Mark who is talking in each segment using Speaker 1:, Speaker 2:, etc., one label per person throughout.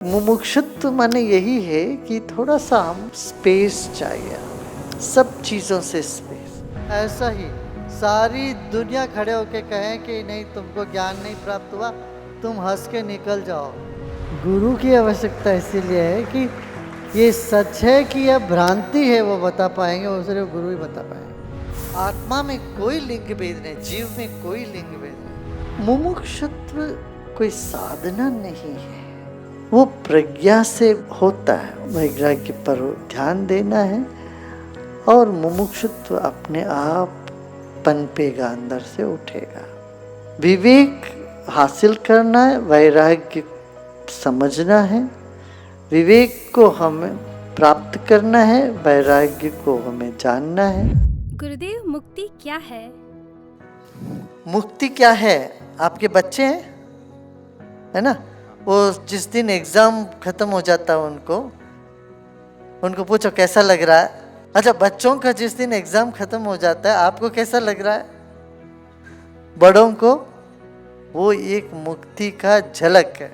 Speaker 1: मुमुक्षुत्व माने यही है कि थोड़ा सा हम स्पेस चाहिए, सब चीज़ों से स्पेस। ऐसा ही सारी दुनिया खड़े होके कहें कि नहीं तुमको ज्ञान नहीं प्राप्त हुआ, तुम हंस के निकल जाओ। गुरु की आवश्यकता इसीलिए है कि ये सच है कि यह भ्रांति है, वो बता पाएंगे, वो सिर्फ गुरु ही बता पाएंगे। आत्मा में कोई लिंग भेद नहीं, जीव में कोई लिंग भेद नहीं। मुमुक्षुत्व कोई साधना नहीं है, वो प्रज्ञा से होता है। वैराग्य पर ध्यान देना है और मुमुक्षुत्व अपने आप पनपेगा, अंदर से उठेगा। विवेक हासिल करना है, वैराग्य समझना है, विवेक को हमें प्राप्त करना है, वैराग्य को हमें जानना है।
Speaker 2: गुरुदेव, मुक्ति क्या है?
Speaker 1: मुक्ति क्या है? आपके बच्चे हैं, है ना? वो जिस दिन एग्जाम खत्म हो जाता है उनको पूछो कैसा लग रहा है। अच्छा, बच्चों का जिस दिन एग्जाम खत्म हो जाता है आपको कैसा लग रहा है? बड़ों को वो एक मुक्ति का झलक है।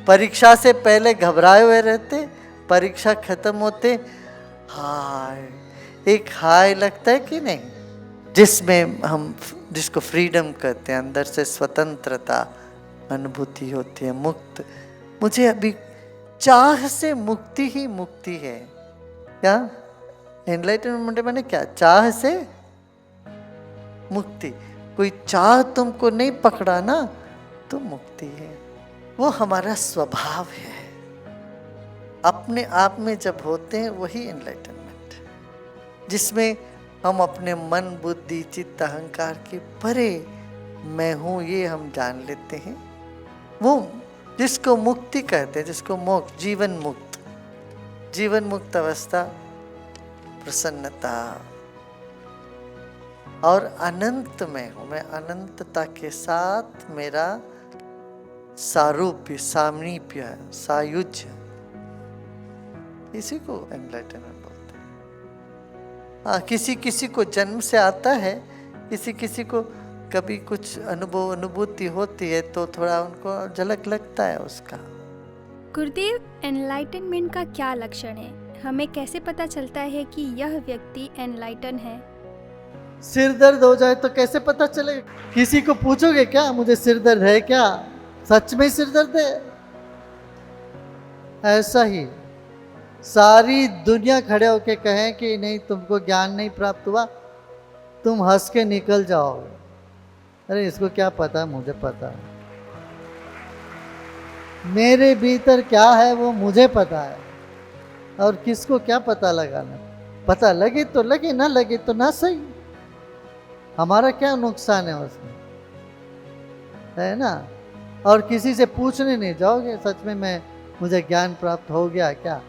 Speaker 1: परीक्षा से पहले घबराए हुए रहते, परीक्षा खत्म होते हाय, एक हाय लगता है कि नहीं, जिसमें हम जिसको फ्रीडम कहते हैं, अंदर से स्वतंत्रता अनुभूति होती है, मुक्त। मुझे अभी चाह से मुक्ति ही मुक्ति है। क्या एनलाइटमेंट माने क्या? चाह से मुक्ति। कोई चाह तुमको नहीं पकड़ा ना तो मुक्ति है। वो हमारा स्वभाव है, अपने आप में जब होते हैं वही एनलाइटमेंट, जिसमें हम अपने मन बुद्धि चित्त अहंकार के परे मैं हूं ये हम जान लेते हैं। वो जिसको मुक्ति कहते हैं, जिसको मोक्ष, जीवन मुक्त अवस्था, प्रसन्नता और अनंत में हूं मैं, अनंतता के साथ मेरा सारूप्य, सामीप्य है, सायुज्य, इसी को एनलाइटमेंट बोलते हैं। हाँ, किसी को जन्म से आता है, किसी को कभी कुछ अनुभूति होती है तो थोड़ा उनको झलक लगता है उसका।
Speaker 2: गुरुदेव, एनलाइटनमेंट का क्या लक्षण है? हमें कैसे पता चलता है कि यह व्यक्ति एनलाइटन है?
Speaker 1: सिर दर्द हो जाए तो कैसे पता चलेगा? किसी को पूछोगे क्या मुझे सिर दर्द है क्या? सच में सिर दर्द है? ऐसा ही सारी दुनिया खड़े होके कहें कि नहीं तुमको ज्ञान नहीं प्राप्त हुआ, तुम हंस के निकल जाओगे। अरे इसको क्या पता, मुझे पता है। मेरे भीतर क्या है वो मुझे पता है, और किसको क्या पता लगाना। पता लगे तो लगे, ना लगे तो ना सही, हमारा क्या नुकसान है उसमें, है ना? और किसी से पूछने नहीं जाओगे सच में मुझे ज्ञान प्राप्त हो गया क्या,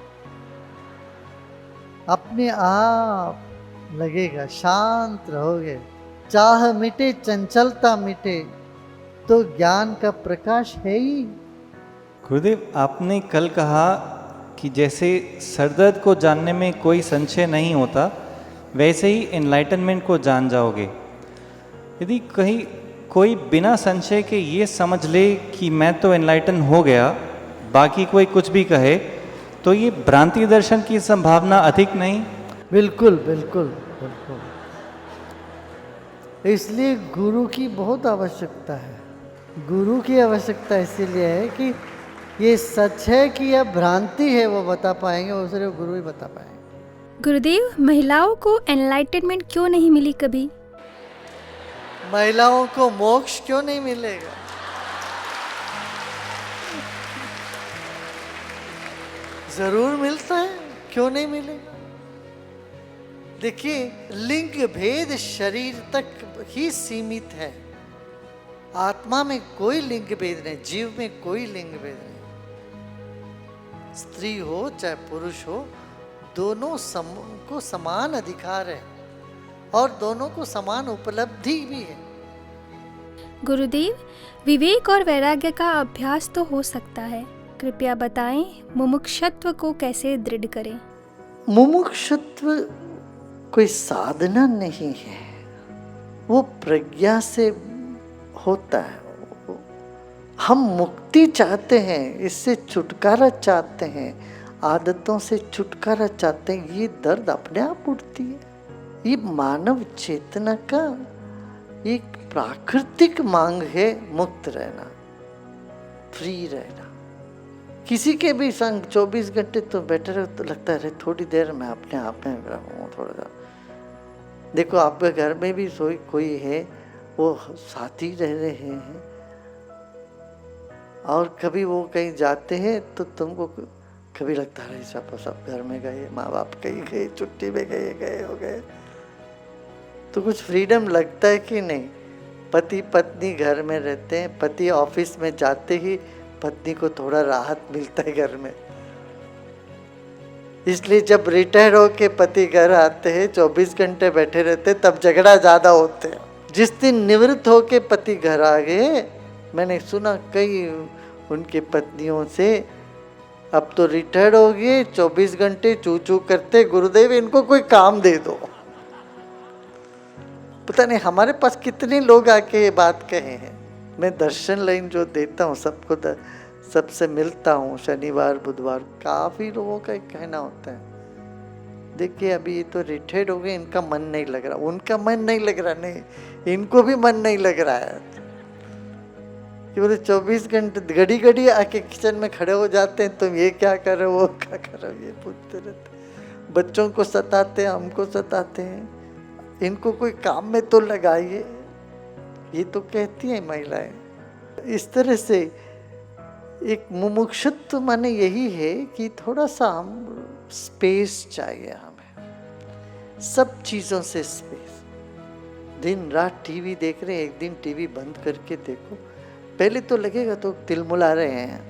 Speaker 1: अपने आप लगेगा, शांत रहोगे। चाह मिटे, चंचलता मिटे, तो ज्ञान का प्रकाश है ही।
Speaker 3: गुरुदेव, आपने कल कहा कि जैसे सरदर्द को जानने में कोई संशय नहीं होता, वैसे ही एनलाइटनमेंट को जान जाओगे। यदि कहीं कोई बिना संशय के ये समझ ले कि मैं तो एनलाइटन हो गया, बाकी कोई कुछ भी कहे, तो ये भ्रांति दर्शन की संभावना अधिक नहीं?
Speaker 1: बिल्कुल बिल्कुल बिल्कुल। इसलिए गुरु की बहुत आवश्यकता है। गुरु की आवश्यकता इसीलिए है कि ये सच है कि यह भ्रांति है, वो बता पाएंगे, वो सिर्फ गुरु ही बता पाएंगे।
Speaker 2: गुरुदेव, महिलाओं को एनलाइटनमेंट क्यों नहीं मिली कभी?
Speaker 1: महिलाओं को मोक्ष क्यों नहीं मिलेगा? जरूर मिलता है, क्यों नहीं मिलेगा? देखिए, लिंग भेद शरीर तक ही सीमित है, आत्मा में कोई लिंग भेद नहीं, जीव में कोई लिंग भेद नहीं। स्त्री हो चाहे पुरुष हो, दोनों को समान अधिकार है और दोनों को समान उपलब्धि भी है।
Speaker 2: गुरुदेव, विवेक और वैराग्य का अभ्यास तो हो सकता है, कृपया बताएं मुमुक्षुत्व को कैसे दृढ़ करें?
Speaker 1: मुमुक्षुत्व कोई साधना नहीं है, वो प्रज्ञा से होता है। हम मुक्ति चाहते हैं, इससे छुटकारा चाहते हैं, आदतों से छुटकारा चाहते हैं, ये दर्द अपने आप उठती है। ये मानव चेतना का एक प्राकृतिक मांग है, मुक्त रहना, फ्री रहना। किसी के भी संग 24 घंटे तो बैठे रहो तो लगता है थोड़ी देर मैं अपने आप में रहूँ थोड़ा सा। देखो आपके घर में भी कोई है, वो साथी रह रहे हैं, और कभी वो कहीं जाते हैं तो तुमको कभी लगता है सब घर में गए, माँ बाप कहीं गए, छुट्टी में गए हो गए, तो कुछ फ्रीडम लगता है कि नहीं। पति पत्नी घर में रहते हैं, पति ऑफिस में जाते ही पत्नी को थोड़ा राहत मिलता है घर में, इसलिए जब रिटायर होके पति घर आते हैं 24 घंटे बैठे रहते तब झगड़ा ज्यादा होते हैं। जिस दिन निवृत्त होके पति घर आ गए, मैंने सुना कई उनके पत्नियों से, अब तो रिटायर्ड हो गए, 24 घंटे चू चू करते, गुरुदेव इनको कोई काम दे दो। पता नहीं हमारे पास कितने लोग आके ये बात कहे हैं। मैं दर्शन लाइन जो देता हूँ सबको, सबसे मिलता हूँ शनिवार बुधवार, काफ़ी लोगों का एक कहना होता है, देखिए अभी ये तो रिटायर्ड हो गए, इनका मन नहीं लग रहा। उनका मन नहीं लग रहा नहीं, इनको भी मन नहीं लग रहा है कि बोले 24 घंटे घड़ी घड़ी आके किचन में खड़े हो जाते हैं, तुम ये क्या कर रहे हो, वो क्या कर रहे हो, ये पूछते रहते, बच्चों को सताते हैं, हमको सताते हैं, इनको कोई काम में तो लगाइए, ये तो कहती हैं महिलाएं। इस तरह से एक मुमुक्षुत्व माने यही है कि थोड़ा सा हम स्पेस चाहिए हमें, सब चीज़ों से स्पेस। दिन रात टीवी देख रहे हैं, एक दिन टीवी बंद करके देखो, पहले तो लगेगा तो तिलमुला रहे हैं,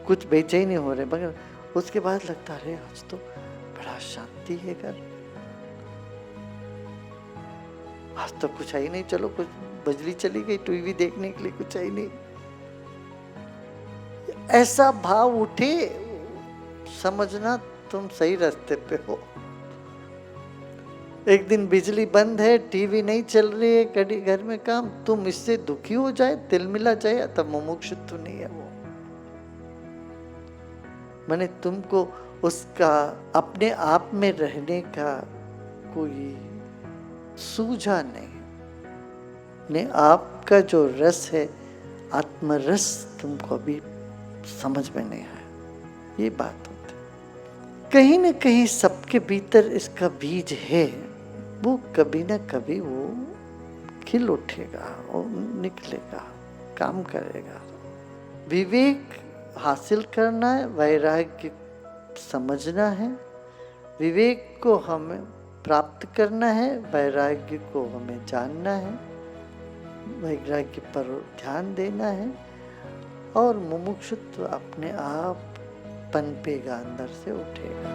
Speaker 1: कुछ बेचैनी हो रहे, मगर उसके बाद लगता है आज तो बड़ा शांति है घर, आज तो कुछ है ही नहीं, चलो कुछ बिजली चली गई टीवी देखने के लिए, कुछ है ही नहीं। ऐसा भाव उठे, समझना तुम सही रास्ते पे हो। एक दिन बिजली बंद है, टीवी नहीं चल रही है, कभी घर में काम, तुम इससे दुखी हो जाए, तिलमिला जाए, तब मुमुक्षुत्व नहीं है वो। मैंने तुमको उसका अपने आप में रहने का कोई सूझा नहीं, आपका जो रस है, आत्मरस तुमको अभी समझ में नहीं आया, ये बात होती। कहीं न कहीं सबके भीतर इसका बीज है, वो कभी न कभी वो खिल उठेगा, वो निकलेगा, काम करेगा। विवेक हासिल करना है, वैराग्य समझना है, विवेक को हमें प्राप्त करना है, वैराग्य को हमें जानना है, वैराग्य पर ध्यान देना है, और मुमुक्षुत्व अपने आप पनपेगा, अंदर से उठेगा।